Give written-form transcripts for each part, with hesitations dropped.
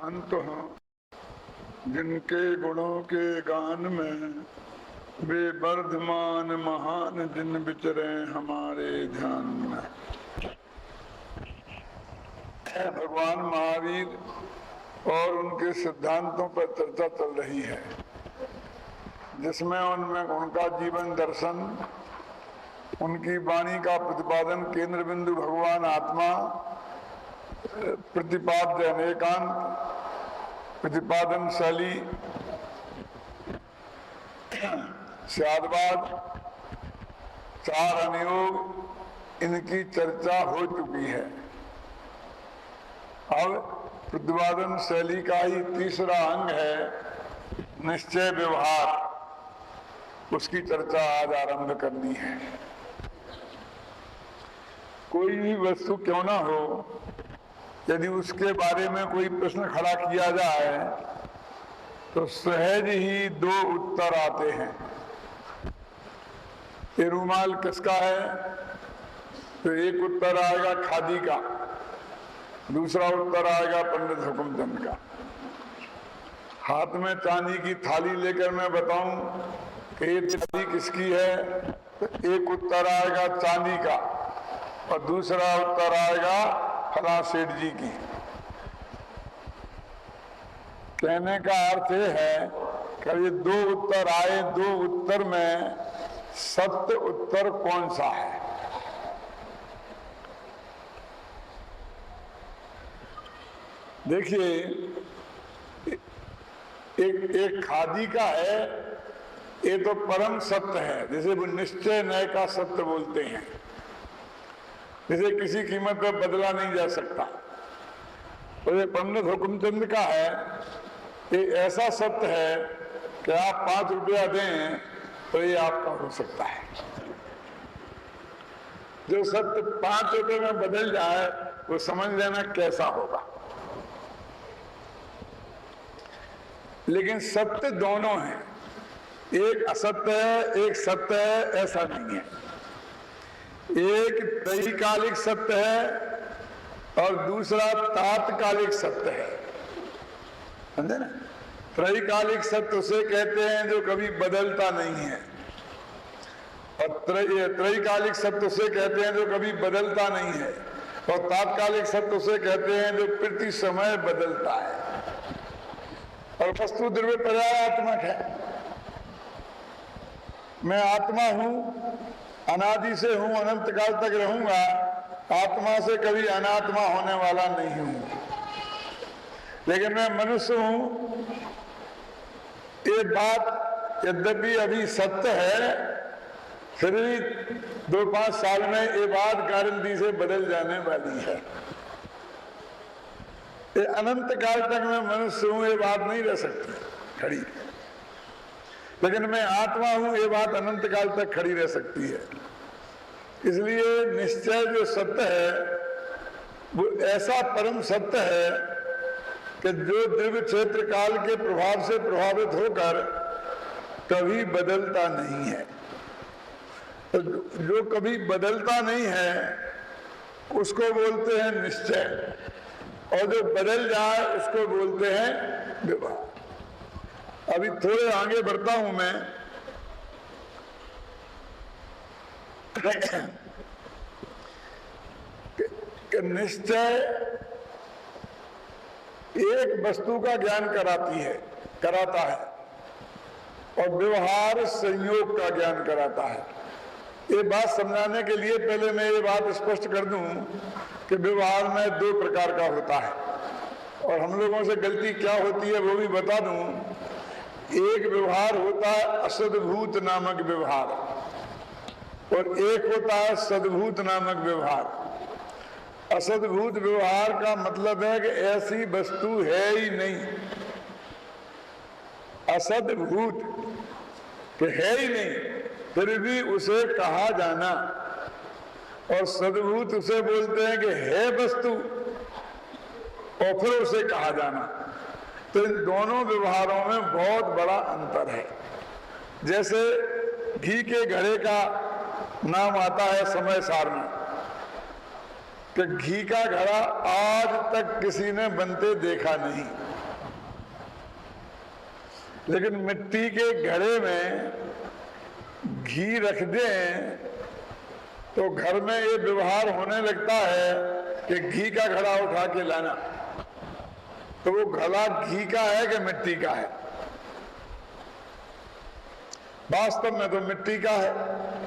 अंत हैं जिनके गुणों के गान में वे वर्धमान महान दिन विचरे हमारे ध्यान में। भगवान महावीर और उनके सिद्धांतों पर चर्चा चल रही है, जिसमें उनमें उनका जीवन दर्शन, उनकी वाणी का प्रतिपादन केंद्र बिंदु भगवान आत्मा, प्रतिपाद्य अनेकांत, प्रतिपादन शैली, स्यादवाद, चार अनुयोग, इनकी चर्चा हो चुकी है। अब प्रतिपादन शैली का ही तीसरा अंग है निश्चय व्यवहार, उसकी चर्चा आज आरंभ करनी है। कोई भी वस्तु क्यों ना हो, यदि उसके बारे में कोई प्रश्न खड़ा किया जाए तो सहज ही दो उत्तर आते हैं। ये रूमाल किसका है? तो एक उत्तर आएगा खादी का, दूसरा उत्तर आएगा पंडित हुकुमचंद का। हाथ में चांदी की थाली लेकर मैं बताऊं कि ये थाली किसकी है, तो एक उत्तर आएगा चांदी का और दूसरा उत्तर आएगा फला सेठ जी की। कहने का अर्थ ये है कि ये दो उत्तर आए, दो उत्तर में सत्य उत्तर कौन सा है? देखिए, एक खादी का है, ये तो परम सत्य है, जैसे वो निश्चय न्याय का सत्य बोलते हैं, जिसे किसी कीमत पर बदला नहीं जा सकता। और ये पंडित हुकुमचंद का है, ये ऐसा सत्य है कि आप 5 रुपया दें तो ये आपका हो सकता है। जो सत्य 5 रुपये में बदल जाए वो समझ लेना कैसा होगा। लेकिन सत्य दोनों हैं, एक असत्य है, एक सत्य है, ऐसा नहीं है। एक त्रैकालिक सत्य है और दूसरा तात्कालिक सत्य है, समझे ना? त्रैकालिक सत्य उसे कहते हैं जो कभी बदलता नहीं है, और त्रैकालिक सत्य उसे कहते हैं जो कभी बदलता नहीं है, और तात्कालिक सत्य उसे कहते हैं जो प्रति समय बदलता है। और वस्तु द्रव्य पर्यायात्मक है। मैं आत्मा हूं, अनादि से हूं, अनंत काल तक रहूंगा, आत्मा से कभी अनात्मा होने वाला नहीं हूं। लेकिन मैं मनुष्य हूं, ये बात यद्यपि अभी सत्य है, फिर भी 2-5 साल में ये बात गारंटी से बदल जाने वाली है। ये अनंत काल तक मैं मनुष्य हूं, ये बात नहीं रह सकती खड़ी। लेकिन मैं आत्मा हूं, ये बात अनंत काल तक खड़ी रह सकती है। इसलिए निश्चय जो सत्य है वो ऐसा परम सत्य है कि जो दिव्य क्षेत्र काल के प्रभाव से प्रभावित होकर कभी बदलता नहीं है। तो जो कभी बदलता नहीं है उसको बोलते हैं निश्चय, और जो बदल जाए उसको बोलते हैं व्यवहार। अभी थोड़े आगे बढ़ता हूं मैं। कि निश्चय एक वस्तु का ज्ञान कराता है और व्यवहार संयोग का ज्ञान कराता है। ये बात समझाने के लिए पहले मैं ये बात स्पष्ट कर दूं कि व्यवहार में 2 प्रकार का होता है, और हम लोगों से गलती क्या होती है वो भी बता दूं। एक व्यवहार होता है असद्भूत नामक व्यवहार, और एक होता है सद्भूत नामक व्यवहार। असद्भूत व्यवहार का मतलब है कि ऐसी वस्तु है ही नहीं। असद्भूत कि है ही नहीं, फिर भी उसे कहा जाना, और सद्भूत उसे बोलते हैं कि है वस्तु और फिर उसे कहा जाना। तो इन दोनों व्यवहारों में बहुत बड़ा अंतर है। जैसे घी के घड़े का नाम आता है समय सार में, कि घी का घड़ा आज तक किसी ने बनते देखा नहीं। लेकिन मिट्टी के घड़े में घी रख दें तो घर में ये व्यवहार होने लगता है कि घी का घड़ा उठा के लाना, तो वो घड़ा घी का है कि मिट्टी का है? वास्तव में तो मिट्टी का है,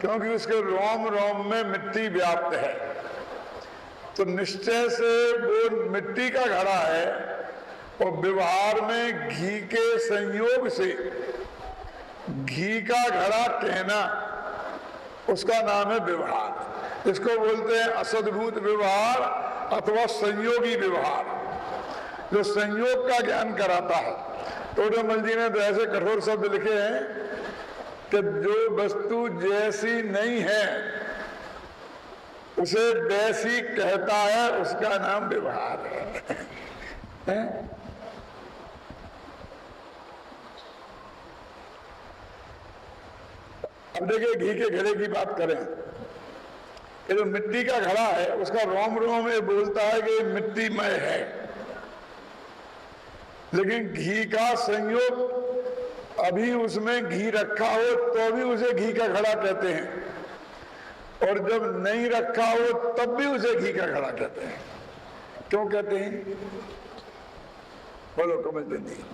क्योंकि उसके रोम रोम में मिट्टी व्याप्त है। तो निश्चय से वो मिट्टी का घड़ा है और व्यवहार में घी के संयोग से घी का घड़ा कहना, उसका नाम है व्यवहार। इसको बोलते हैं असद्भूत व्यवहार अथवा संयोगी व्यवहार, जो संयोग का ज्ञान कराता है। टोडरमल जी ने तो ऐसे कठोर शब्द लिखे हैं कि जो वस्तु जैसी नहीं है उसे वैसी कहता है, उसका नाम व्यवहार है। अब देखिए, घी के घड़े की बात करें कि जो मिट्टी का घड़ा है उसका रोम रोम में बोलता है कि मिट्टीमय है, लेकिन घी का संयोग अभी उसमें घी रखा हो तो भी उसे घी का घड़ा कहते हैं, और जब नहीं रखा हो तब भी उसे घी का घड़ा कहते हैं। क्यों कहते हैं? बोलो कमल जी।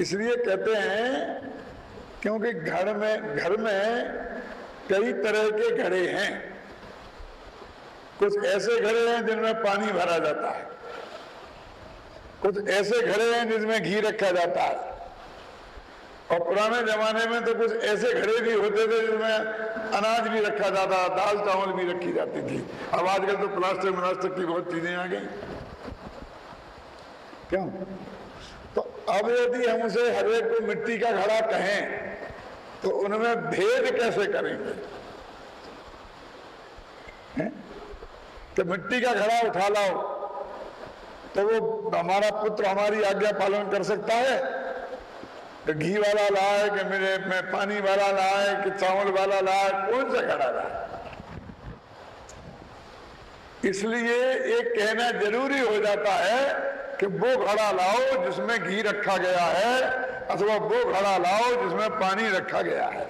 इसलिए कहते हैं क्योंकि घर में कई तरह के घड़े हैं। कुछ ऐसे घड़े हैं जिनमें पानी भरा जाता है, कुछ ऐसे घड़े हैं जिसमें घी रखा जाता है, और पुराने जमाने में तो कुछ ऐसे घड़े भी होते थे जिसमें अनाज भी रखा जाता, दाल चावल भी रखी जाती थी। अब आजकल तो प्लास्टिक की बहुत चीजें आ गई। क्यों? तो अब यदि हम उसे हर एक को मिट्टी का घड़ा कहें तो उनमें भेद कैसे करेंगे? तो मिट्टी का घड़ा उठा लाओ तो वो हमारा पुत्र हमारी आज्ञा पालन कर सकता है? तो घी वाला लाए कि मेरे में पानी वाला लाए कि चावल वाला लाए, कौन सा घड़ा लाए? इसलिए एक कहना जरूरी हो जाता है कि वो घड़ा लाओ जिसमें घी रखा गया है, अथवा वो घड़ा लाओ जिसमें पानी रखा गया है।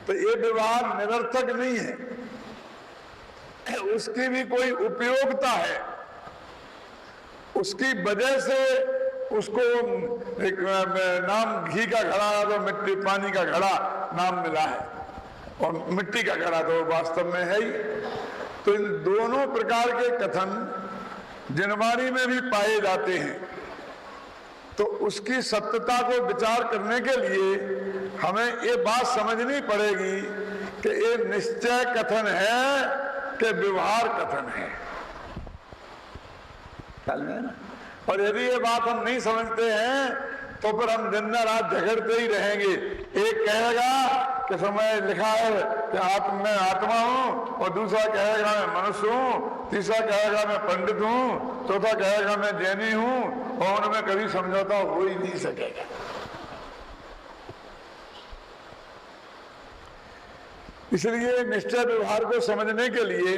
तो ये व्यवहार निरर्थक नहीं है, उसकी भी कोई उपयोगिता है। उसकी वजह से उसको एक नाम घी का घड़ा तो मिट्टी पानी का घड़ा नाम मिला है, और मिट्टी का घड़ा तो वास्तव में है ही। तो इन दोनों प्रकार के कथन जिनवाणी में भी पाए जाते हैं, तो उसकी सत्यता को विचार करने के लिए हमें ये बात समझनी पड़ेगी कि ये निश्चय कथन है कि व्यवहार कथन है। और यदि ये बात हम नहीं समझते हैं तो फिर हम दिन रात झगड़ते ही रहेंगे। एक कहेगा कि समय लिखा है कि मैं आत्मा हूं, और दूसरा कहेगा मैं मनुष्य हूं, तीसरा कहेगा मैं पंडित हूं, चौथा कहेगा मैं जैनी हूं, और उनमें कभी समझौता हो ही नहीं सकेगा। इसलिए निश्चय व्यवहार को समझने के लिए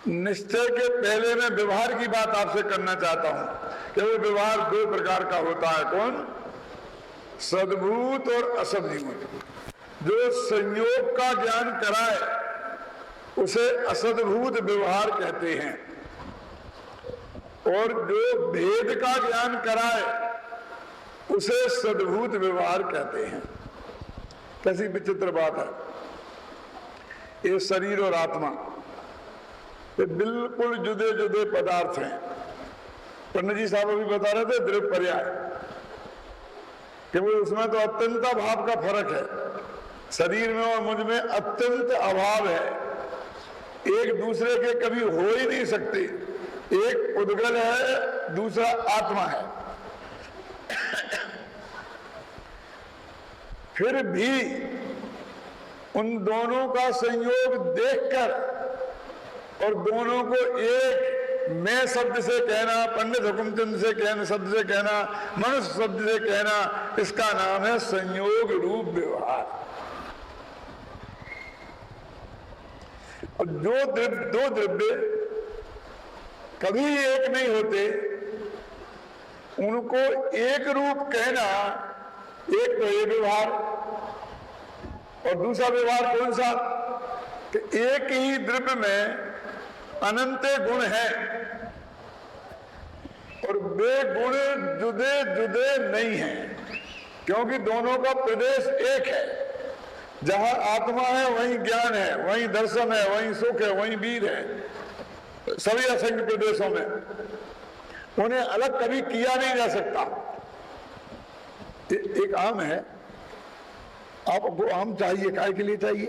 निश्चय के पहले मैं व्यवहार की बात आपसे करना चाहता हूं कि वो व्यवहार दो प्रकार का होता है। कौन? सद्भूत और असद्भूत। जो संयोग का ज्ञान कराए उसे असद्भूत व्यवहार कहते हैं, और जो भेद का ज्ञान कराए उसे सद्भूत व्यवहार कहते हैं। कैसी विचित्र बात है! ये शरीर और आत्मा ये बिल्कुल जुदे जुदे पदार्थ हैं। पंडित जी साहब अभी बता रहे थे द्रव्य पर्याय, कि वो उसमें तो अत्यंत अभाव का फर्क है। शरीर में और मुझ में अत्यंत अभाव है, एक दूसरे के कभी हो ही नहीं सकते। एक उद्गल है, दूसरा आत्मा है। फिर भी उन दोनों का संयोग देखकर और दोनों को एक मैं शब्द से कहना, पंडित हुकुमचंद से कहना, शब्द से कहना, मनुष्य शब्द से कहना, इसका नाम है संयोग रूप व्यवहार। और जो दो द्रव्य कभी एक नहीं होते, उनको एक रूप कहना, एक तो ये व्यवहार और दूसरा व्यवहार कौन सा कि एक ही द्रव्य में अनंत गुण है और वे गुण जुदे जुदे नहीं हैं, क्योंकि दोनों का प्रदेश एक है। जहां आत्मा है वहीं ज्ञान है, वहीं दर्शन है, वहीं सुख है, वहीं वीर है। सभी असंख्य प्रदेशों में उन्हें अलग कभी किया नहीं जा सकता। एक आम है, आपको आम चाहिए, काय के लिए चाहिए?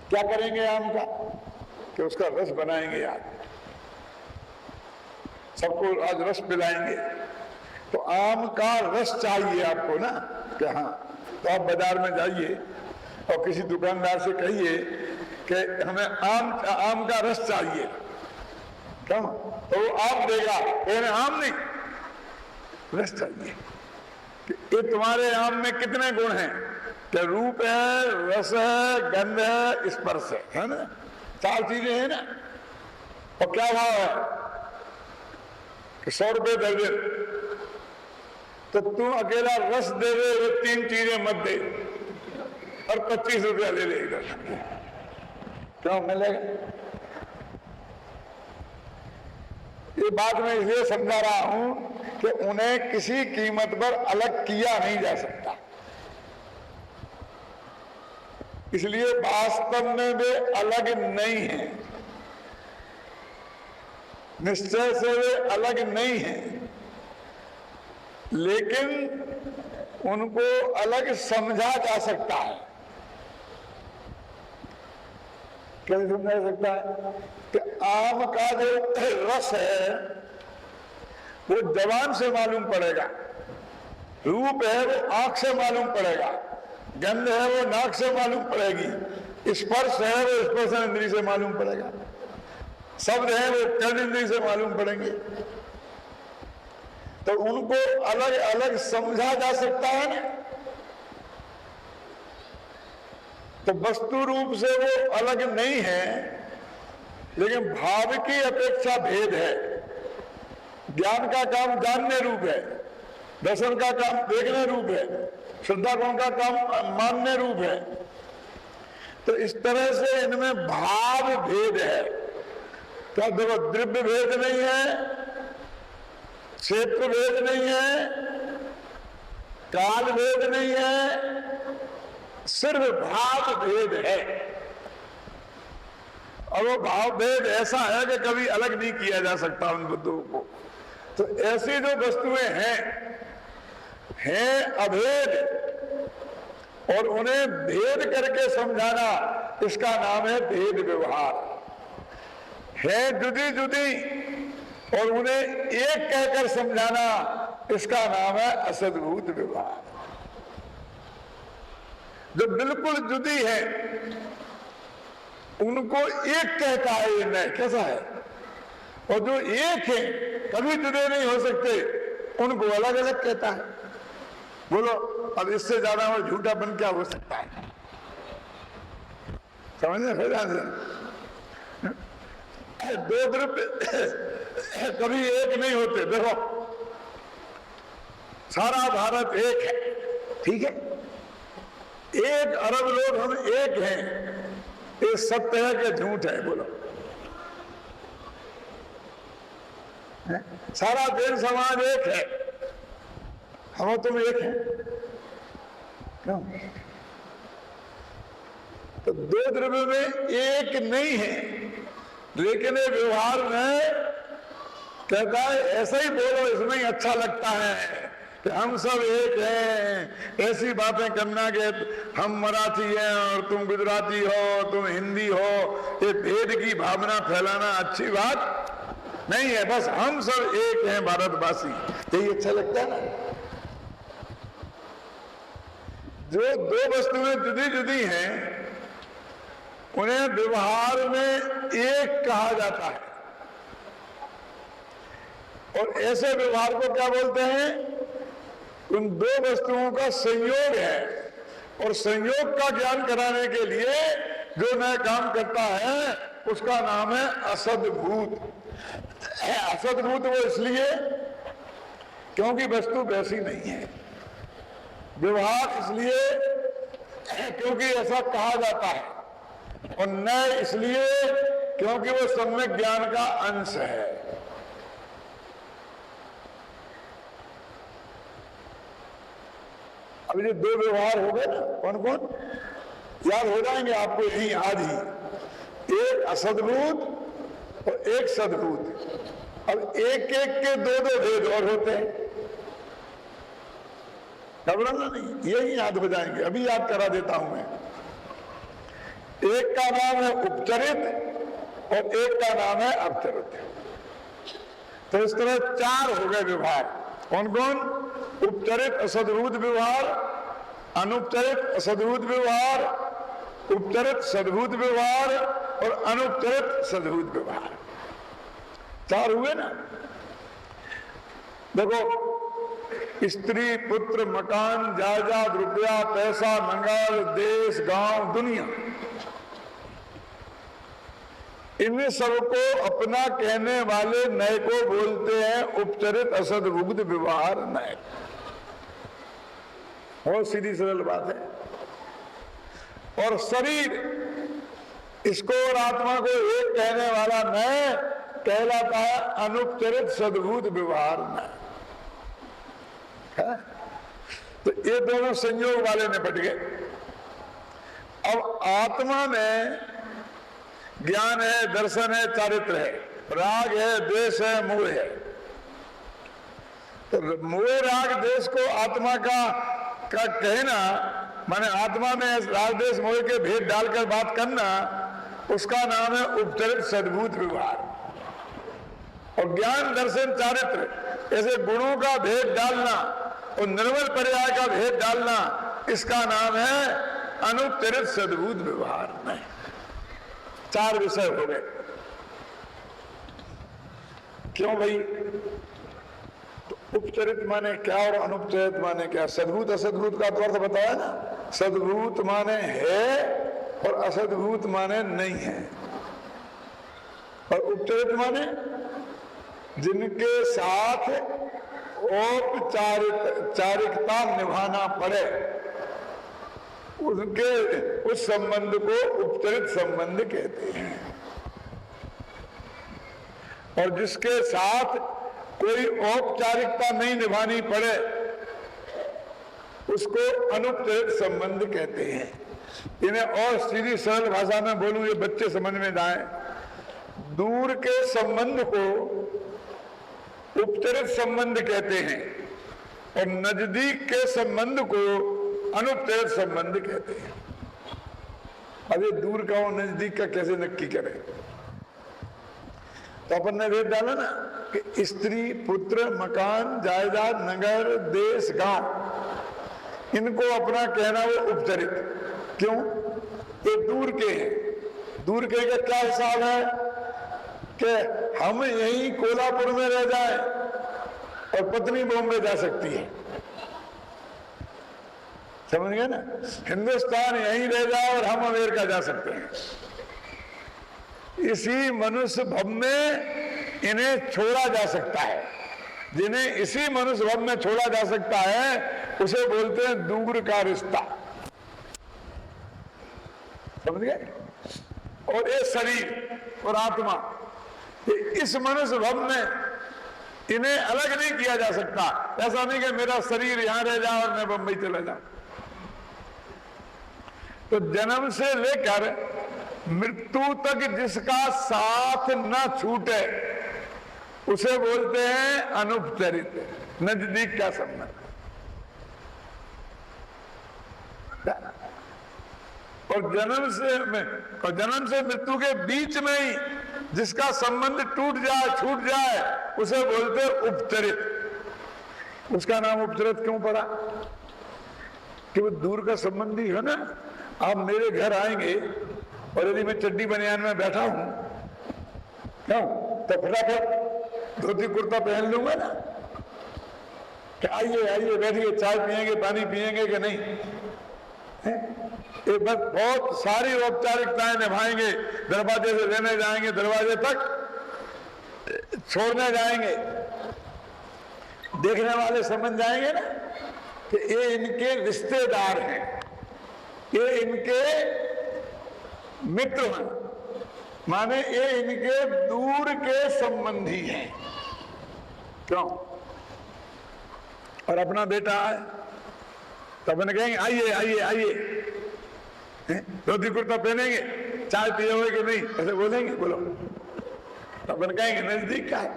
क्या करेंगे आम का कि उसका रस बनाएंगे आज, सबको आज रस पिलाएंगे। तो आम का रस चाहिए आपको ना कि हाँ, तो आप बाजार में जाइए और किसी दुकानदार से कहिए कि हमें आम का रस चाहिए, क्यों? तो वो आम देगा, कहने आम नहीं, रस चाहिए। ये तुम्हारे आम में कितने गुण हैं? कि रूप है, रस है, गंध है, स्पर्श है ना? 4 चीजें हैं ना। और क्या भाव है कि 100 रुपये दर्जन, तो तू अकेला रस दे दे, 3 चीजें मत दे और 25 रुपया ले ले इधर, क्यों मिलेगा? ये बात मैं इसलिए समझा रहा हूं कि उन्हें किसी कीमत पर अलग किया नहीं जा सकता, इसलिए वास्तव में वे अलग नहीं हैं, निश्चय से वे अलग नहीं हैं, लेकिन उनको अलग समझा जा सकता है। कैसे समझा जा सकता है? कि आम का जो रस है वो जबान से मालूम पड़ेगा, रूप है वो आंख से मालूम पड़ेगा, गंध है वो नाक से मालूम पड़ेगी, स्पर्श है वो स्पर्श इंद्रिय से मालूम पड़ेगा, शब्द है वो कर्म इंद्रिय से मालूम पड़ेंगे। तो उनको अलग अलग समझा जा सकता है ना। तो वस्तु रूप से वो अलग नहीं है, लेकिन भाव की अपेक्षा भेद है। ज्ञान का काम जानने रूप है, दर्शन का काम देखने रूप है, श्रद्धा गुण का काम मानने रूप है। तो इस तरह से इनमें भाव भेद है। क्या देखो, द्रव्य भेद नहीं है, क्षेत्र भेद नहीं है, काल भेद नहीं है, सिर्फ भाव भेद है। और वो भाव भेद ऐसा है कि कभी अलग नहीं किया जा सकता उन बुद्धों को। तो ऐसी जो वस्तुएं हैं अभेद, और उन्हें भेद करके समझाना, इसका नाम है भेद व्यवहार। है जुदी जुदी और उन्हें एक कहकर समझाना, इसका नाम है असद्भूत व्यवहार। जो बिल्कुल जुदी है उनको एक कहता है ये मैं, कैसा है? और जो एक है, कभी जुदे नहीं हो सकते, उनको अलग अलग कहता है। बोलो, अब इससे ज्यादा और झूठापन क्या हो सकता है? समझे? दो द्रव्य कभी एक नहीं होते। देखो, सारा भारत एक है, ठीक है? 1 अरब लोग हम एक हैं, ये सत्य है कि झूठ है? बोलो। सारा देश समाज एक है, हम तुम एक हैं, क्यों? तो 2 द्रव्य में एक नहीं है, लेकिन ये व्यवहार में कहता है ऐसा ही बोलो, इसमें ही अच्छा लगता है कि हम सब एक हैं। ऐसी बातें करना कि हम मराठी हैं और तुम गुजराती हो, तुम हिंदी हो, ये भेद की भावना फैलाना अच्छी बात नहीं है। बस हम सब एक हैं भारतवासी, यही अच्छा लगता है ना। जो 2 वस्तुएं जुदी जुदी हैं उन्हें व्यवहार में एक कहा जाता है, और ऐसे व्यवहार को क्या बोलते हैं? उन 2 वस्तुओं का संयोग है, और संयोग का ज्ञान कराने के लिए जो नया काम करता है उसका नाम है असद्भूत। असद्भूत वो इसलिए क्योंकि वस्तु वैसी नहीं है, व्यवहार इसलिए क्योंकि ऐसा कहा जाता है, और न इसलिए क्योंकि वो सम्यक ज्ञान का अंश है। अब ये दो व्यवहार हो गए ना, कौन कौन याद हो जाएंगे आपको यही आज ही, एक असद्भूत और एक सद्भूत। अब एक एक के दो दो भेद और होते हैं, घबराना नहीं, यही याद हो जाएंगे, अभी याद करा देता हूं मैं। एक का नाम है उपचरित और एक का नाम है अपचरित। तो इस तरह चार हो गए व्यवहार। कौन कौन? उपचरित असद्भूत व्यवहार, अनुपचरित असद्भूत व्यवहार, उपचरित सद्भूत व्यवहार और अनुपचरित सद्भूत व्यवहार। चार हुए ना। देखो, स्त्री, पुत्र, मकान, जायदाद, रुपया, पैसा, नंगाल, देश, गांव, दुनिया, इन सबको अपना कहने वाले नय को बोलते हैं उपचरित असद्भूत व्यवहार नय। बहुत सीधी सरल बात है। और शरीर, इसको और आत्मा को एक कहने वाला नय कहलाता है अनुपचरित सद्भूत व्यवहार नय। तो ये दोनों संयोग वाले निपट गए। अब आत्मा में ज्ञान है, दर्शन है, चारित्र है, राग है, द्वेष है, मोह है। तो मोह, राग, द्वेष को आत्मा का कहना, माने आत्मा में राग, द्वेष, मोह के भेद डालकर बात करना, उसका नाम है उपचरित सद्भूत व्यवहार। और ज्ञान, दर्शन, चारित्र ऐसे गुणों का भेद डालना और निर्मल पर्याय का भेद डालना, इसका नाम है अनुपचरित सद्भूत व्यवहार नहीं। चार विषय हो गए। क्यों भाई? तो उपचरित माने क्या और अनुपचरित माने क्या? सद्भूत असद्भूत का तो अर्थ बताया ना। सद्भूत माने है और असद्भूत माने नहीं है। और उपचरित माने जिनके साथ औपचारिकता निभाना पड़े, उनके उस संबंध को उपचरित संबंध कहते हैं। और जिसके साथ कोई औपचारिकता नहीं निभानी पड़े, उसको अनुपचरित संबंध कहते हैं। इन्हें और सीधी सरल भाषा में बोलूं, ये बच्चे समझ में जाए। दूर के संबंध को उपचरित संबंध कहते हैं और नजदीक के संबंध को अनुपचरित संबंध कहते हैं। अब ये दूर का और नजदीक का कैसे नक्की करें? तो अपन ने भेद डाला ना कि स्त्री, पुत्र, मकान, जायदाद, नगर, देश, गांव, इनको अपना कहना वो उपचरित। क्यों? ये दूर के हैं। दूर के का क्या हिसाब है कि हम यहीं कोल्हापुर में रह जाए और पत्नी बॉम्बे जा सकती है, समझ गए ना? हिंदुस्तान यहीं रह जाए और हम अमेरिका जा सकते हैं। इसी मनुष्य भव में इन्हें छोड़ा जा सकता है। जिन्हें इसी मनुष्य भव में छोड़ा जा सकता है, उसे बोलते हैं दूर का रिश्ता, समझ गए? और ये शरीर और आत्मा, इस मनुष्य भव में इन्हें अलग नहीं किया जा सकता। ऐसा नहीं कि मेरा शरीर यहां रह जाए और मैं बंबई चला जाऊं। तो जन्म से लेकर मृत्यु तक जिसका साथ न छूटे, उसे बोलते हैं अनुपचरित, नजदीक का संबंध। और जन्म से मृत्यु के बीच में ही जिसका संबंध टूट जाए, छूट जाए, उसे बोलते हैं उपचरित। उसका नाम उपचरित क्यों पड़ा? कि वो दूर का संबंधी है ना। आप मेरे घर आएंगे और यदि मैं चड्डी बनियान में बैठा हूं, क्यों, तो फटाफट धोती कुर्ता पहन लूंगा ना कि आइए आइए बैठिए, चाय पिएंगे, पानी पिएंगे कि नहीं है? ये बस बहुत सारी औपचारिकताएं निभाएंगे, दरवाजे से लेने जाएंगे, दरवाजे तक छोड़ने जाएंगे, देखने वाले समझ जाएंगे ना कि ये इनके रिश्तेदार हैं, ये इनके मित्र हैं, माने ये इनके दूर के संबंधी हैं। क्यों? और अपना बेटा है तो अपन कहेंगे आइए आइए आइए, धोती कुर्ता पहनेंगे, चाय पिए हुए कि नहीं, ऐसे बोलेंगे? बोलो। तो अपन कहेंगे नजदीक का है,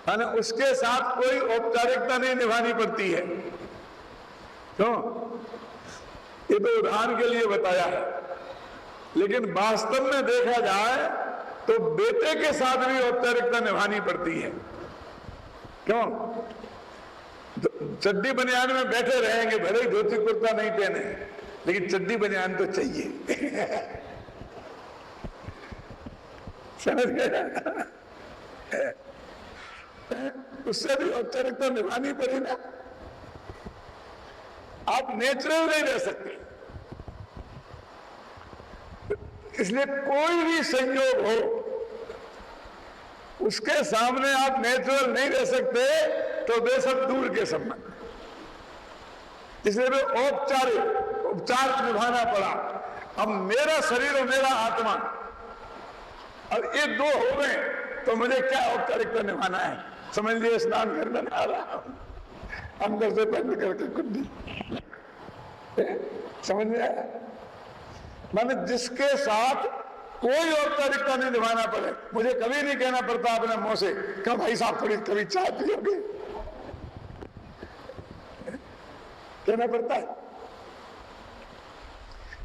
माने उसके साथ कोई औपचारिकता नहीं निभानी पड़ती है। क्यों? ये तो उदाहरण के लिए बताया है, लेकिन वास्तव में देखा जाए तो बेटे के साथ भी औपचारिकता निभानी पड़ती है। क्यों? चड्डी बनियान में बैठे रहेंगे, भले ही धोती कुर्ता नहीं पहने, लेकिन चड्डी बनियान तो चाहिए। समझ गए? उससे भी औपचारिकता निभानी पड़ी ना। आप नेचुरल नहीं रह सकते, इसलिए कोई भी संयोग हो उसके सामने आप नेचुरल नहीं रह सकते, तो बेशक दूर के संबंध, इसलिए उपचार निभाना पड़ा। अब मेरा शरीर और मेरा आत्मा, अब ये दो हो गए तो मुझे क्या औपचारिकता निभाना है? समझ लिए, स्नान करने आ रहा हूं, अंदर से बंद करके कुंडी, समझ में आया? माने जिसके साथ कोई औपचारिकता नहीं निभाना पड़े, मुझे कभी नहीं कहना पड़ता अपने मुंह से क्यों भाई साहब थोड़ी कभी चाय पियोगे, कहना पड़ता है।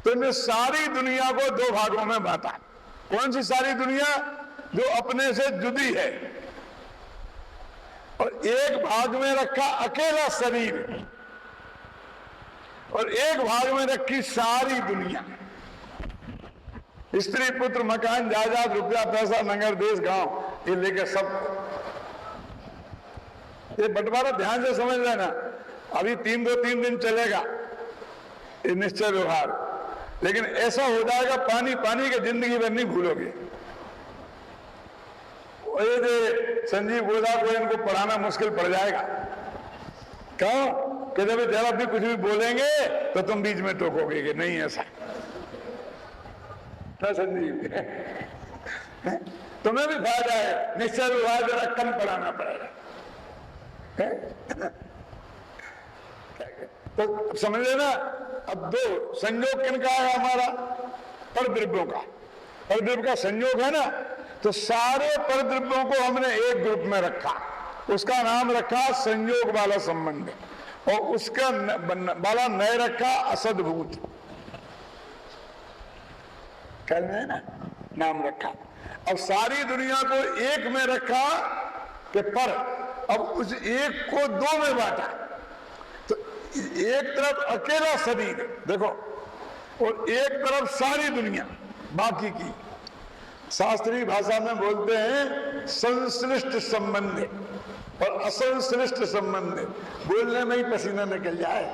तो इन्हें सारी दुनिया को दो भागों में बांटा। कौन सी सारी दुनिया? जो अपने से जुदी है, और एक भाग में रखा अकेला शरीर, और एक भाग में रखी सारी दुनिया, स्त्री पुत्र मकान जायदाद रुपया पैसा नगर देश गांव, ये लेके सब। ये बंटवारा ध्यान से समझ लेना। अभी 3 दिन चलेगा ये निश्चय व्यवहार, लेकिन ऐसा हो जाएगा पानी पानी के जिंदगी भर नहीं भूलोगे। ये संजीव गोदा को इनको पढ़ाना मुश्किल पड़ जाएगा। क्यों? कि जब जरा भी कुछ भी बोलेंगे तो तुम बीच में टोकोगे कि नहीं ऐसा ना संजीव। तुम्हें भी फायदा है, निश्चय व्यवहार जरा कम पढ़ाना पड़ेगा। तो समझ लेना, अब दो संयोग किनका है? हमारा परद्रव्यों का। परद्रव्य का संयोग है ना, तो सारे परद्रव्यों को हमने एक ग्रुप में रखा, उसका नाम रखा संयोग वाला संबंध, और उसका वाला नए रखा असद्भूत, कहते हैं ना, नाम रखा। अब सारी दुनिया को एक में रखा कि पर, अब उस एक को दो में बांटा। तो एक तरफ अकेला शरीर देखो, और एक तरफ सारी दुनिया बाकी की। शास्त्रीय भाषा में बोलते हैं संश्लिष्ट संबंध और असंश्लिष्ट संबंध। बोलने में ही पसीना निकल जाए,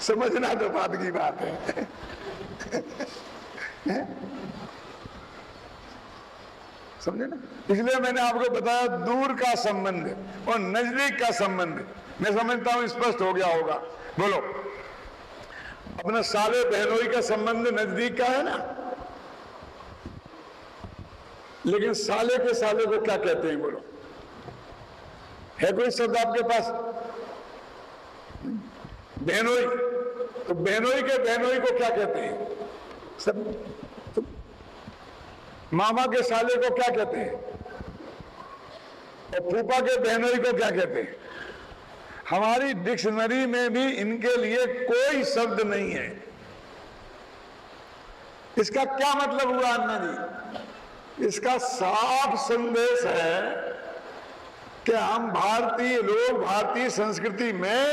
समझना तो बात की बात है। समझे ना? इसलिए मैंने आपको बताया दूर का संबंध और नजदीक का संबंध। मैं समझता हूं स्पष्ट हो गया होगा। बोलो, अपने साले बहनोई का संबंध नजदीक का है ना, लेकिन साले के साले को क्या कहते हैं? बोलो, है कोई शब्द आपके पास? बहनोई, तो बहनोई के बहनोई को क्या कहते हैं? सब तो मामा के साले को क्या कहते हैं? और फूफा के बहनोई को क्या कहते हैं? हमारी डिक्शनरी में भी इनके लिए कोई शब्द नहीं है। इसका क्या मतलब हुआ अन्ना जी? इसका साफ संदेश है कि हम भारतीय लोग भारतीय संस्कृति में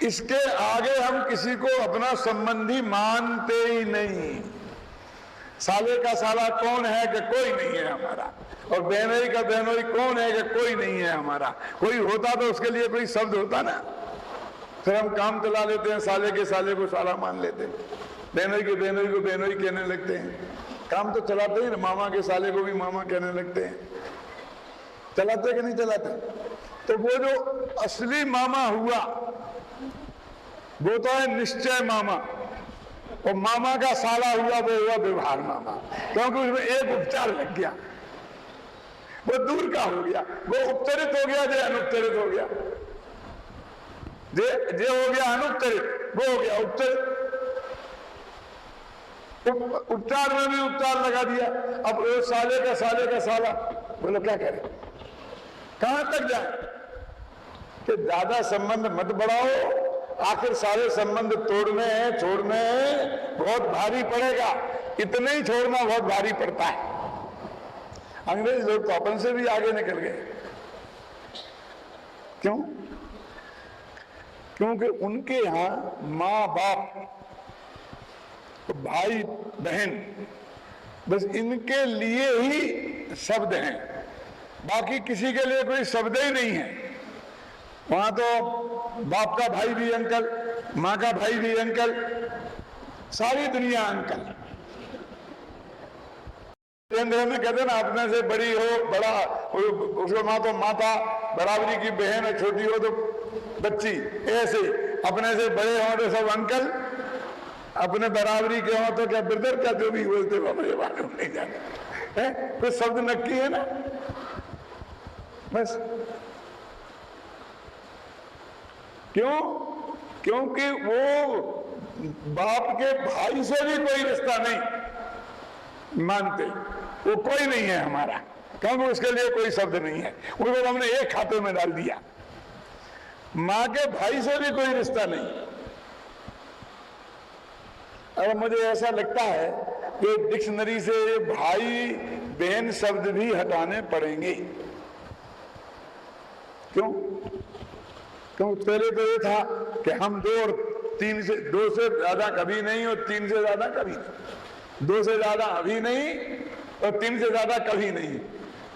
इसके आगे हम किसी को अपना संबंधी मानते ही नहीं। साले का साला कौन है कि कोई नहीं है हमारा, और बहनोई का बहनोई कौन है कि कोई नहीं है हमारा। कोई होता तो उसके लिए कोई शब्द होता ना, फिर हम काम चला लेते हैं, साले के साले को साला मान लेते हैं, बहनोई के बहनोई को बहनोई कहने लगते हैं। काम तो चलाते ही ना, मामा के साले को भी मामा कहने लगते हैं। चलाते कि नहीं चलाते? तो वो जो असली मामा हुआ वो तो है निश्चय मामा, और मामा का साला हुआ वो हुआ व्यवहार मामा, क्योंकि उसमें एक उपचार लग गया, वो दूर का हो गया, वो उपचरित हो गया, जो अनुपचरित हो गया, जे हो गया अनुपचरित, वो हो गया उपचरित। उपचार में भी उपचार लगा दिया। अब साले का साला, बोलो क्या करें, कहां तक जाए? कि ज्यादा संबंध मत बढ़ाओ, आखिर सारे संबंध तोड़ने हैं, छोड़ने हैं, बहुत भारी पड़ेगा। इतने ही छोड़ना बहुत भारी पड़ता है। अंग्रेज लोग तो अपन से भी आगे निकल गए। क्यों? क्योंकि उनके यहां माँ बाप, भाई बहन, बस इनके लिए ही शब्द हैं, बाकी किसी के लिए कोई शब्द ही नहीं है। वहां तो बाप का भाई भी अंकल, माँ का भाई भी अंकल, सारी दुनिया अंकल। केंद्र में कहते ना, अपने से बड़ी हो बड़ा, उसको माँ तो माता, बराबरी की बहन है, छोटी हो तो बच्ची, ऐसे अपने से बड़े हो तो सब अंकल, अपने बराबरी के हो तो क्या ब्रदर, क्या जो भी बोलते हो मुझे मालूम नहीं जाता है, कुछ शब्द नक्की है ना बस। क्यों? क्योंकि वो बाप के भाई से भी कोई रिश्ता नहीं मानते, वो कोई नहीं है हमारा, क्योंकि उसके लिए कोई शब्द नहीं है, उसको हमने एक खाते में डाल दिया। माँ के भाई से भी कोई रिश्ता नहीं। अब मुझे ऐसा लगता है कि डिक्शनरी से भाई बहन शब्द भी हटाने पड़ेंगे। क्यों? क्योंकि पहले तो ये था कि हम दो और तीन से, दो से ज्यादा कभी नहीं और तीन से ज्यादा कभी नहीं, दो से ज्यादा अभी नहीं और तीन से ज्यादा कभी नहीं।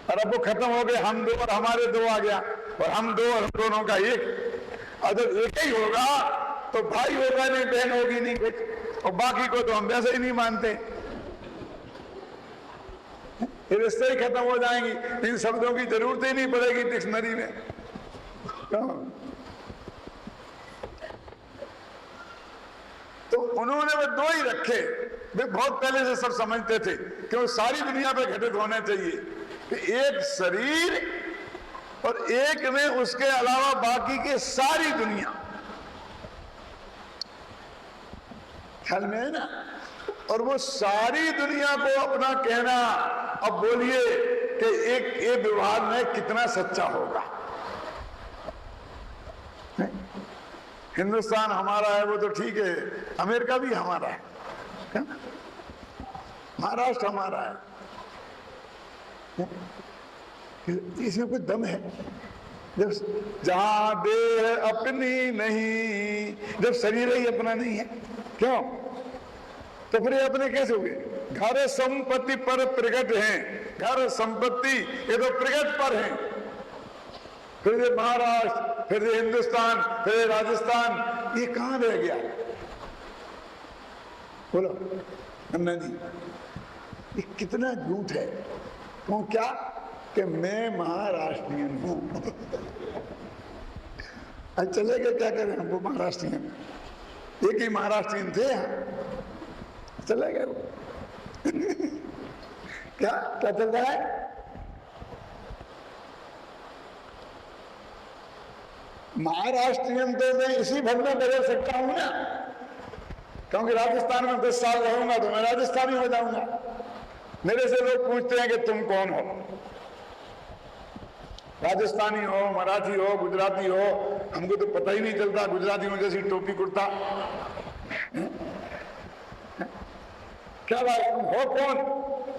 और अब वो खत्म हो गए, हम दो और हमारे दो आ गया, और हम दो और हम दोनों का एक। अगर एक ही होगा तो भाई होगा नहीं, बहन होगी नहीं कुछ, और बाकी को तो हम वैसे ही नहीं मानते, ये रिश्ते ही खत्म हो जाएंगी, इन शब्दों की जरूरत ही नहीं पड़ेगी डिक्शनरी में। तो उन्होंने वो दो ही रखे, वे बहुत पहले से सब समझते थे कि वो सारी दुनिया पे घटित होने चाहिए, कि एक शरीर और एक में उसके अलावा बाकी की सारी दुनिया। ख्याल में है ना? और वो सारी दुनिया को अपना कहना, अब बोलिए कि एक ये व्यवहार में कितना सच्चा होगा। हिंदुस्तान हमारा है वो तो ठीक है, अमेरिका भी हमारा है, महाराष्ट्र हमारा है, इसमें कुछ दम है। जब जहां देह अपनी नहीं, जब शरीर ही अपना नहीं है, क्यों? तो फिर ये अपने कैसे हुए? घर संपत्ति पर प्रगट हैं, घर संपत्ति ये तो प्रगट पर हैं, फिर ये महाराष्ट्र, फिर ये हिंदुस्तान, फिर ये राजस्थान, ये कहां रह गया? बोलो अन्ना जी, ये कितना झूठ है। क्यों? क्या कि मैं महाराष्ट्रियन हूं। आज चले गए, क्या करें, हमको महाराष्ट्रियन, एक ही महाराष्ट्रियन थे यहाँ, चले गए वो। क्या क्या चल रहा है? महाराष्ट्रियन तो मैं इसी भर में बदल सकता हूं ना, क्योंकि राजस्थान में 10 साल रहूंगा तो मैं राजस्थानी हो जाऊंगा। मेरे से लोग पूछते हैं कि तुम कौन हो, राजस्थानी हो, मराठी हो, गुजराती हो, हमको तो पता ही नहीं चलता, गुजरातियों जैसी टोपी कुर्ता। क्या बात, तुम हो कौन?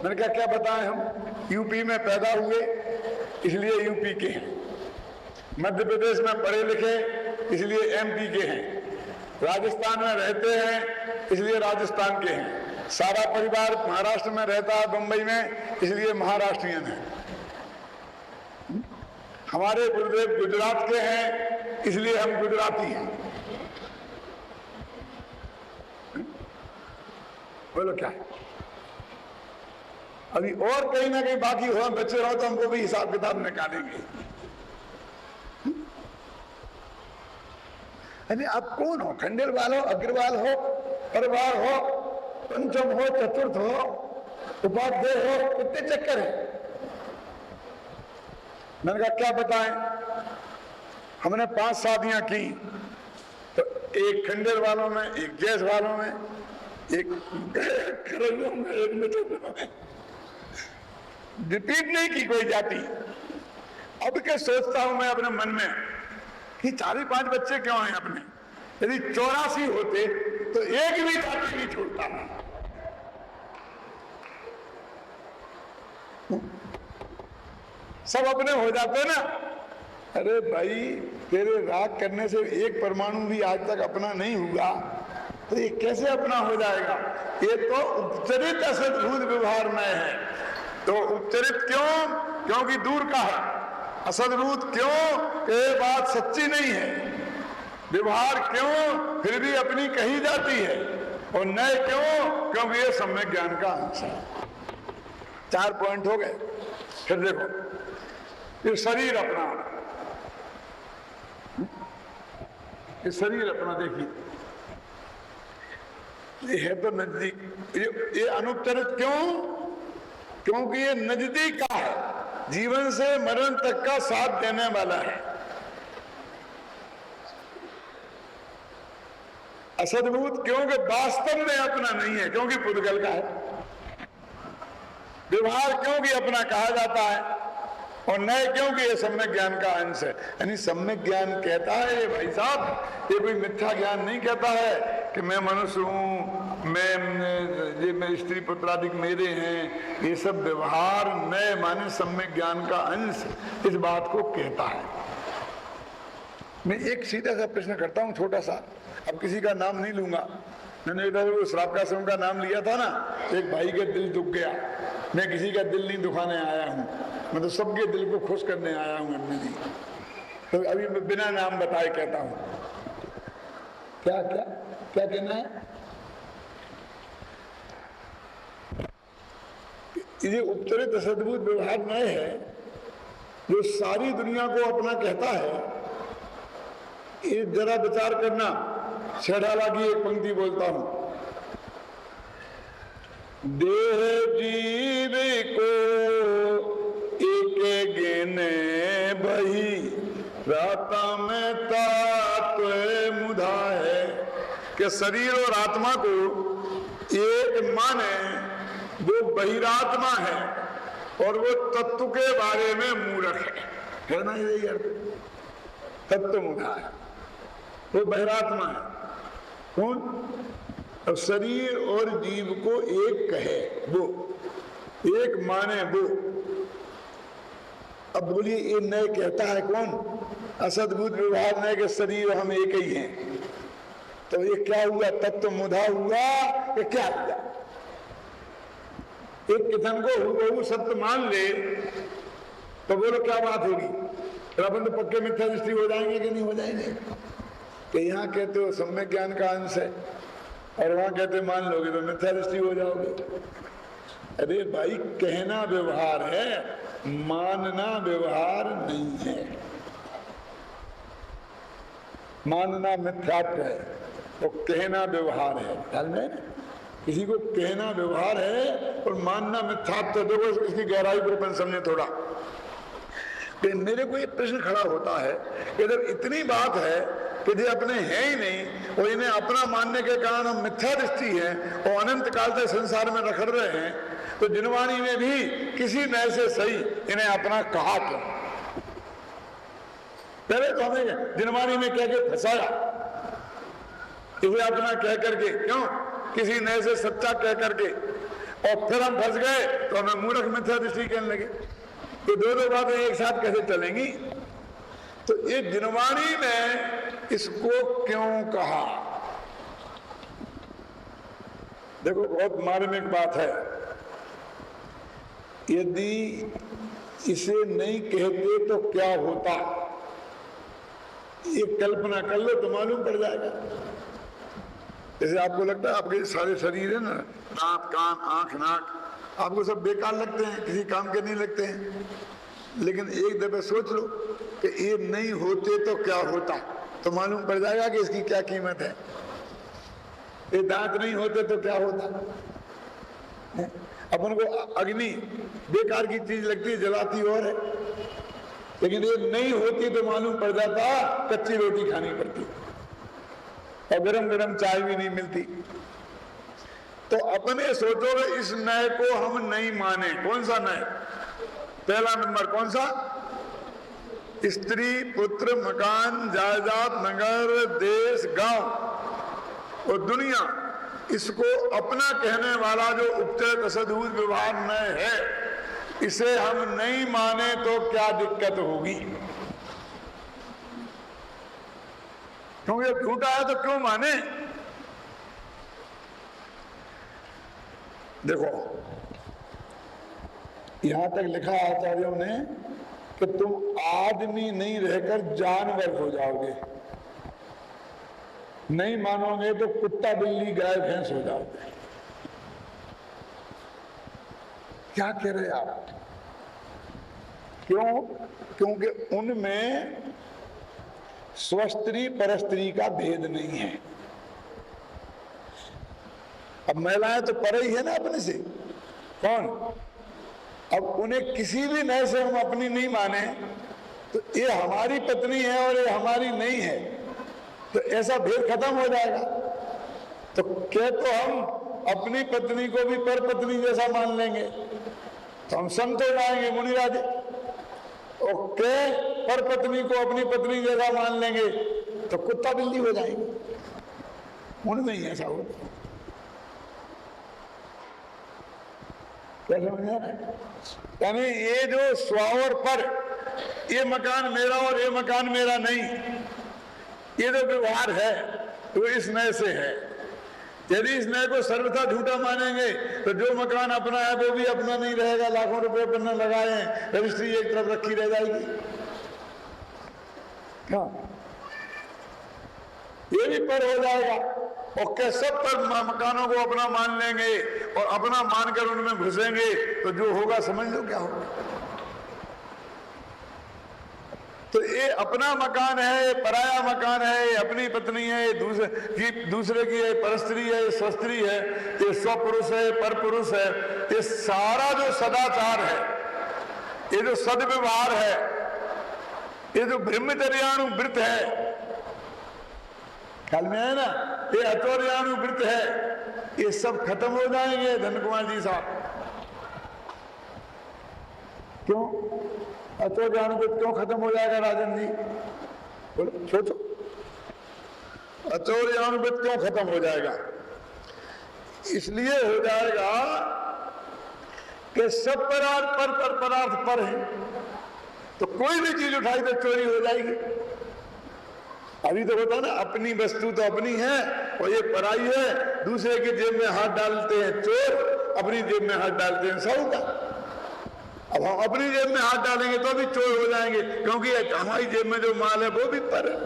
मैंने कहा क्या बताएं, हम यूपी में पैदा हुए इसलिए यूपी के हैं, मध्य प्रदेश में पढ़े लिखे इसलिए एमपी के हैं, राजस्थान में रहते हैं इसलिए राजस्थान के हैं, सारा परिवार महाराष्ट्र में रहता है, बंबई में, इसलिए महाराष्ट्रियन है। हमारे गुरुदेव गुजरात के हैं इसलिए हम गुजराती हैं। बोलो क्या है? अभी और कहीं ना कहीं बाकी हो, बच्चे रहो तो हमको भी हिसाब किताब निकालेंगे। अरे आप कौन हो? खंडेलवाल हो, अग्रवाल हो, परिवार हो, पंचम हो, चतुर्थ हो, उपाध्याय हो, कितने चक्कर है? मैंने कहा क्या बताएं? हमने 5 शादियां की, तो एक खंडेर वालों में, एक जैस वालों में, एक खरगों में, एक नचों में, रिपीट नहीं की कोई जाति। अब क्या सोचता हूं मैं अपने मन में कि 4-5 बच्चे क्यों हैं अपने? यदि 84 होते तो एक भी जाति नहीं छोड़ता। सब अपने हो जाते ना। अरे भाई, तेरे राग करने से एक परमाणु भी आज तक अपना नहीं हुआ, तो ये कैसे अपना हो जाएगा? ये तो उपचरित असद्भुत व्यवहार में है। तो उपचरित क्यों? क्योंकि दूर का है। असद्भुत क्यों? ये बात सच्ची नहीं है। व्यवहार क्यों? फिर भी अपनी कही जाती है। और नए क्यों? क्योंकि ये सम्यक ज्ञान का अंश है। 4 पॉइंट हो गए। फिर देखो, ये शरीर अपना, ये शरीर अपना देखिए, ये है तो नजदीक। ये अनुपचरित क्यों? क्योंकि ये नजदीक का है, जीवन से मरण तक का साथ देने वाला है। असद्भुत क्योंकि वास्तव में अपना नहीं है, क्योंकि पुद्गल का है। व्यवहार क्योंकि अपना कहा जाता है, और नए क्योंकि ये सम्यक ज्ञान का अंश है। यानी सम्यक ज्ञान कहता है भाई साहब, ये कोई मिथ्या ज्ञान नहीं कहता है कि मैं मनुष्य हूं, मैं स्त्री पुत्रादिक मेरे हैं। ये सब व्यवहार नए माने सम्यक ज्ञान का अंश इस बात को कहता है। मैं एक सीधा सा प्रश्न करता हूं, छोटा सा, अब किसी का नाम नहीं लूंगा। मैंने इधर श्रावकाश्रम का नाम लिया था ना, एक भाई का दिल दुख गया। मैं किसी का दिल नहीं दुखाने आया हूं, मैं तो सबके दिल को खुश करने आया हूं अन्य जी। तो अभी मैं बिना नाम बताए कहता हूं, क्या क्या क्या कहना है? ये उपचरित असद्भुत व्यवहार नए है, जो सारी दुनिया को अपना कहता है। ये जरा विचार करना। शेडाला की एक पंक्ति बोलता हूं, देह जीव को एक गिने बही, राता में तात मुधा है। कि शरीर और आत्मा को एक माने वो बहिरात्मा है, और वो तत्व के बारे में मूर्ख है ना? यही अर्थ, तत्व मुधा है, वो बहिरात्मा है। कौन? अब शरीर और जीव को एक कहे, वो एक माने वो। अब बोलिए, ये नए कहता है कौन? असद्भुत व्यवहार नए के शरीर हम एक ही हैं। तो ये क्या हुआ? तत्व मुधा हुआ कि क्या हुआ? एक कथन को हुबहू सत्य मान ले तो बोलो क्या बात होगी? फिर अपन तो पक्के मिथ्या दृष्टि हो जाएंगे कि नहीं हो जाएंगे? कि यहाँ कहते हो सम्यक ज्ञान का अंश है, और वहां कहते मान लोगे तो मिथ्या दृष्टि हो जाओगे। अरे भाई, कहना व्यवहार है, मानना व्यवहार नहीं है। मानना मिथ्यात्व है, तो कहना व्यवहार है। ख्याल में किसी को कहना व्यवहार है और मानना मिथ्यात्व। देखो इसकी गहराई को अपन समझे थोड़ा। कि मेरे को एक प्रश्न खड़ा होता है कि जब इतनी बात है कि ये अपने हैं ही नहीं, और इन्हें अपना मानने के कारण हम मिथ्या दृष्टि है और अनंत काल से संसार में रखड़ रहे हैं, तो जिनवाणी में भी किसी नए से सही इन्हें अपना कहा क्यों? पहले तो हमें जिनवाणी में कह के फंसाया, इसे अपना कह करके, क्यों? किसी नए से सच्चा कह करके, और फिर हम फंस गए तो हमें मूर्ख मिथ्या दृष्टि कहने लगे। तो दो बातें एक साथ कैसे चलेंगी? तो ये जिनवाणी में इसको क्यों कहा? देखो, बहुत मार्मिक बात है। यदि इसे नहीं कहते तो क्या होता, ये कल्पना कर लो तो मालूम पड़ जाएगा। जैसे आपको लगता है आपके सारे शरीर है ना, दांत, कान, आंख, नाक, आपको सब बेकार लगते हैं, किसी काम के नहीं लगते हैं। लेकिन एक दफे सोच लो कि ये नहीं होते तो क्या होता, तो मालूम पड़ जाएगा कि इसकी क्या कीमत है। ये दांत नहीं होते तो क्या होता। अपन को अग्नि बेकार की चीज लगती है, जलाती और है, लेकिन ये नहीं होती तो मालूम पड़ जाता कच्ची रोटी खानी पड़ती और गरम गरम चाय भी नहीं मिलती। तो अपने सोचोगे इस न्याय को हम नहीं माने। कौन सा न्याय? पहला नंबर कौन सा? स्त्री, पुत्र, मकान, जायदाद, नगर, देश, गांव और दुनिया, इसको अपना कहने वाला जो उपचय तसदूर व्यवहार न्याय है, इसे हम नहीं माने तो क्या दिक्कत होगी? क्योंकि झूठा है तो क्यों माने? देखो यहां तक लिखा आचार्यों ने कि तुम आदमी नहीं रहकर जानवर हो जाओगे, नहीं मानोगे तो कुत्ता, बिल्ली, गाय, भैंस हो जाओगे। क्या कह रहे आप? क्यों? क्योंकि उनमें स्वस्त्री परस्त्री का भेद नहीं है। अब महिलाएं तो परे ही है ना अपने से। कौन? अब उन्हें किसी भी नए से हम अपनी नहीं माने तो ये हमारी पत्नी है और ये हमारी नहीं है, तो ऐसा भेद खत्म हो जाएगा। तो क्या तो हम अपनी पत्नी को भी पर पत्नी जैसा मान लेंगे तो हम संत हो जाएंगे, मुनिराज। और के पर पत्नी को अपनी पत्नी जैसा मान लेंगे तो कुत्ता बिल्ली हो जाएंगे। उनमें ही ऐसा होगा। क्या समझ रहे हैं? यानी ये जो स्व और पर, ये मकान मेरा और ये मकान मेरा नहीं, ये जो व्यवहार है वो इस नए से है। यदि इस नए को सर्वथा झूठा मानेंगे तो जो मकान अपना है वो भी अपना नहीं रहेगा। लाखों रुपए अपन लगाए हैं, रजिस्ट्री एक तरफ रखी रह जाएगी। क्या ये भी पर हो जाएगा? और क्या सब पर मकानों को अपना मान लेंगे और अपना मानकर उनमें घुसेंगे तो जो होगा समझ लो क्या होगा। तो ये अपना मकान है, ये पराया मकान है, ये अपनी पत्नी है, ये दूसरे की है, परस्त्री है, ये स्वस्त्री है, ये स्वपुरुष है, परपुरुष है। ये सारा जो सदाचार है, ये जो सद्व्यवहार है, ये जो ब्रह्मचर्यानुव्रत है, ख्याल में है ना, ये अचौर्यानुव्रत है, ये सब खत्म हो जाएंगे धन कुमार जी साहब। क्यों अचौर्यानुव्रत क्यों खत्म हो जाएगा राजन जी? बोलो, सोचो। अचौर्यानुव्रत क्यों खत्म हो जाएगा? इसलिए हो जाएगा कि सब पदार्थ पर पदार्थ पर है, तो कोई भी चीज उठाई तो चोरी हो जाएगी। अभी तो होता है ना, अपनी वस्तु तो अपनी है और ये पराई है। दूसरे की जेब में हाथ डालते हैं चोर, अपनी जेब में हाथ डालते हैं साहूकार। अब हम अपनी जेब में हाथ डालेंगे तो भी चोर हो जाएंगे, क्योंकि हमारी जेब में जो माल है वो भी पर है।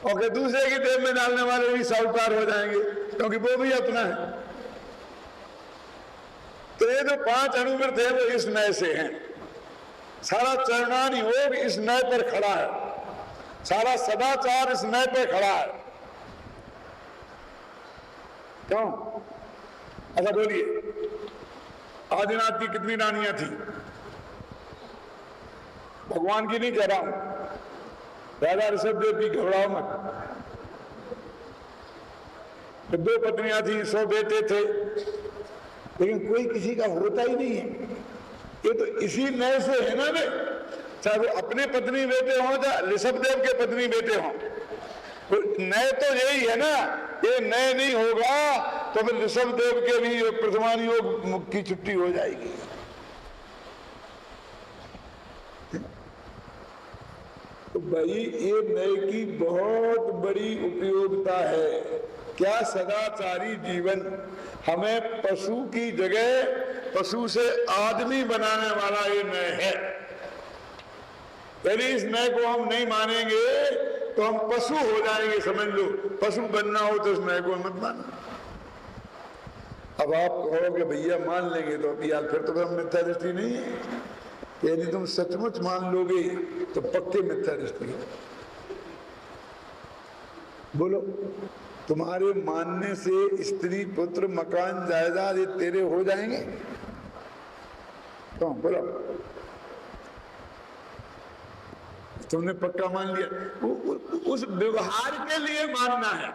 और दूसरे की जेब में डालने वाले भी साहूकार हो जाएंगे, क्योंकि वो भी अपना है। तो ये जो 5 अनुव्रत है वो इस नए से हैं। सारा चरणान योग इस नए पर खड़ा है, सारा सदाचार इस नए पर खड़ा है। क्यों? अच्छा बोलिए, आदिनाथ की कितनी रानियां थी? भगवान की नहीं कह रहा हूं, राजा ऋषभदेव की घबराओ मत। तो 2 पत्नियां थी, 100 बेटे थे, लेकिन कोई किसी का होता ही नहीं है। ये तो इसी नए से है ना रे, चाहे वो अपने पत्नी बेटे हो चाहे ऋषभदेव के पत्नी बेटे हो, नए तो यही है ना। ये नए नहीं होगा तो फिर ऋषभदेव के भी प्रथमान योग की छुट्टी हो जाएगी। तो भाई ये नए की बहुत बड़ी उपयोगिता है। क्या सदाचारी जीवन हमें पशु की जगह पशु से आदमी बनाने वाला ये नए है। यदि इस नए को हम नहीं मानेंगे तो हम पशु हो जाएंगे, समझ लो। पशु बनना हो तो उस मैं को मत मानो। अब आप कहोगे भैया मान लेंगे तो यार फिर तो हम मिथ्या दृष्टि नहीं है। यदि तुम सचमुच मान लोगे तो पक्के मिथ्या दृष्टि है। बोलो, तुम्हारे मानने से स्त्री पुत्र मकान जायदाद ये तेरे हो जाएंगे? तो बोलो, तुमने पक्का मान लिया। उस व्यवहार के लिए मानना है।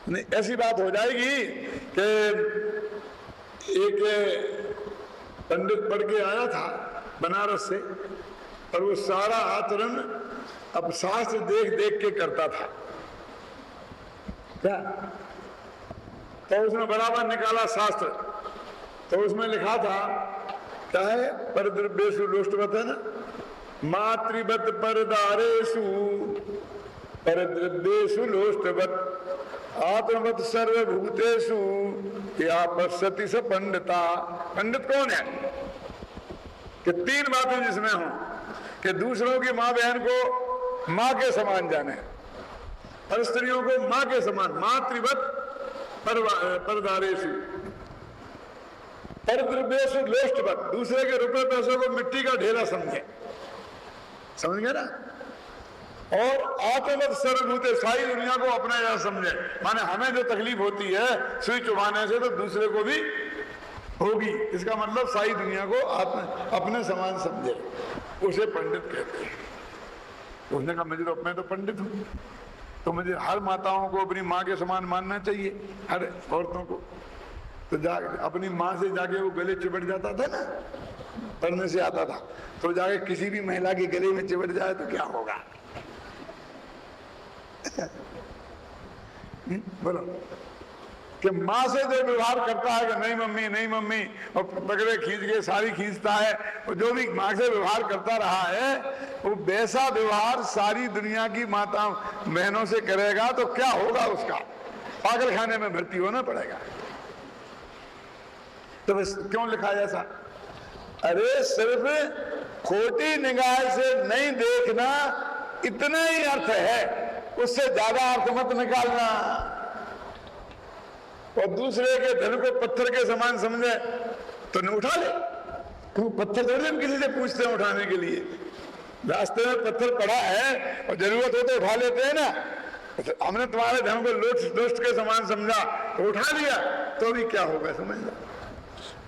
नहीं, ऐसी बात हो जाएगी कि एक पंडित पढ़ के आया था बनारस से, और वो सारा आचरण अब शास्त्र देख देख के करता था। क्या? तो उसने बराबर निकाला शास्त्र, तो उसमें लिखा था क्या है, परद्रव्येषु लोष्टवत् है ना, मातृवत् परदारेषु परद्रव्येषु लोष्टवत् आत्मवत् सर्वभूतेषु या पश्यति स पंडिता। पंडित कौन है? कि तीन बातें जिसमें हो, कि दूसरों की माँ बहन को माँ के समान जाने, और स्त्रियों को माँ के समान, मातृवत् परदारेषु परद्रव्येषु लोष्टवत्, दूसरे के रुपए पैसों को मिट्टी का ढेला समझे, समझ गए ना। और आत्मवत् सर्वभूते, सारी दुनिया को अपना यह समझे, माने हमें जो तकलीफ होती है सुई चुभाने से तो दूसरे को भी होगी। इसका मतलब सारी दुनिया को अपने समान समझे, उसे पंडित कहते हैं। उसने कहा मैं तो पंडित हूं, तो मुझे हर माताओं को अपनी माँ के समान मानना चाहिए, हर औरतों को। तो अपनी माँ से जाके वो गले चिपट जाता था ना, पढ़ने से आता था, तो जाके किसी भी महिला के गले में चिपट जाए तो क्या होगा? बोलो, कि माँ से जो व्यवहार करता है कि नहीं मम्मी नहीं मम्मी, और पकड़े खींच के साड़ी खींचता है, और जो भी माँ से व्यवहार करता रहा है, वो वैसा व्यवहार सारी दुनिया की माता बहनों से करेगा तो क्या होगा? उसका पागल खाने में भर्ती होना पड़ेगा। तो बस क्यों लिखा ऐसा? अरे सिर्फ खोटी निगाह से नहीं देखना, इतना ही अर्थ है, उससे ज्यादा अर्थ मत निकालना। और दूसरे के धन को पत्थर के समान समझे तो न उठा ले। क्यों? पत्थर थोड़ी हम किसी से पूछते हैं उठाने के लिए। रास्ते में पत्थर पड़ा है और जरूरत हो तो उठा लेते हैं ना। तो हमने तुम्हारे धन को लोस्ट के समान समझा तो उठा लिया, तो भी क्या होगा समझ लो।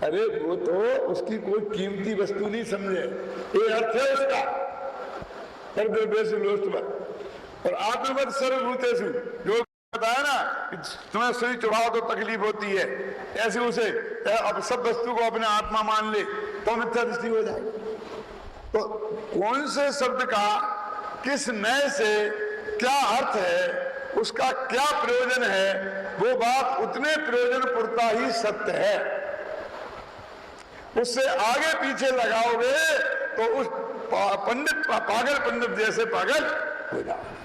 अरे वो तो उसकी कोई कीमती वस्तु नहीं समझे, ये अर्थ है उसका। परद्रव्येषु लोष्टवत् और आत्मवत् सर्वभूतेषु, जो बताया ना कि तुम्हें सुई चुभाओ तो तकलीफ होती है, ऐसे उसे अब सब वस्तु को अपने आत्मा मान ले तो मिथ्या दृष्टि हो जाएगी। तो कौन से शब्द का किस नए से क्या अर्थ है, उसका क्या प्रयोजन है, वो बात उतने प्रयोजन पुरता ही सत्य है। उससे आगे पीछे लगाओगे तो उस पंडित पागल पंडित जैसे पागल हो जाओगे।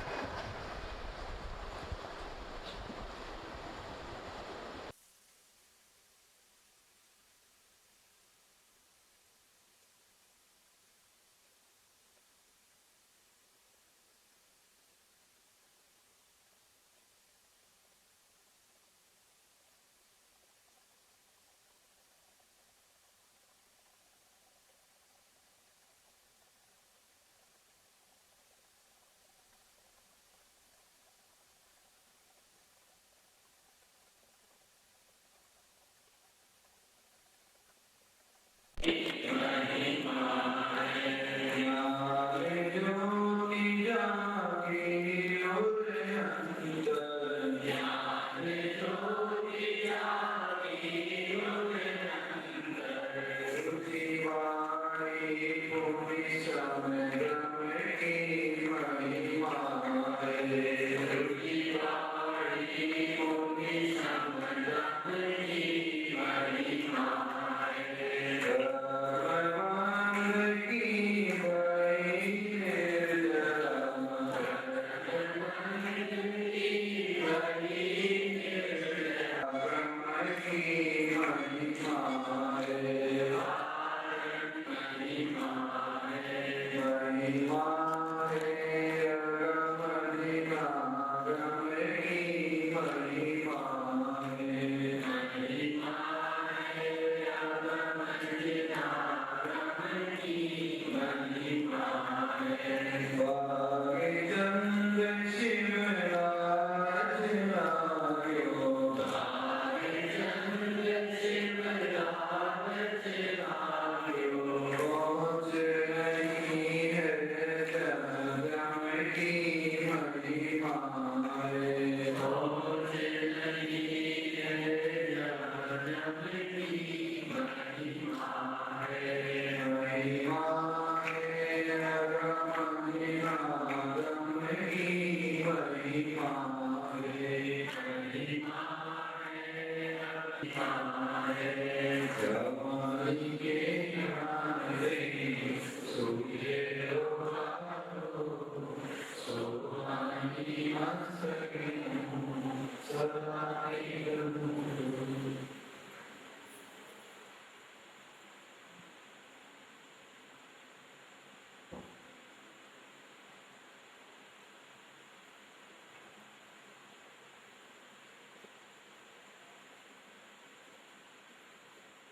Jai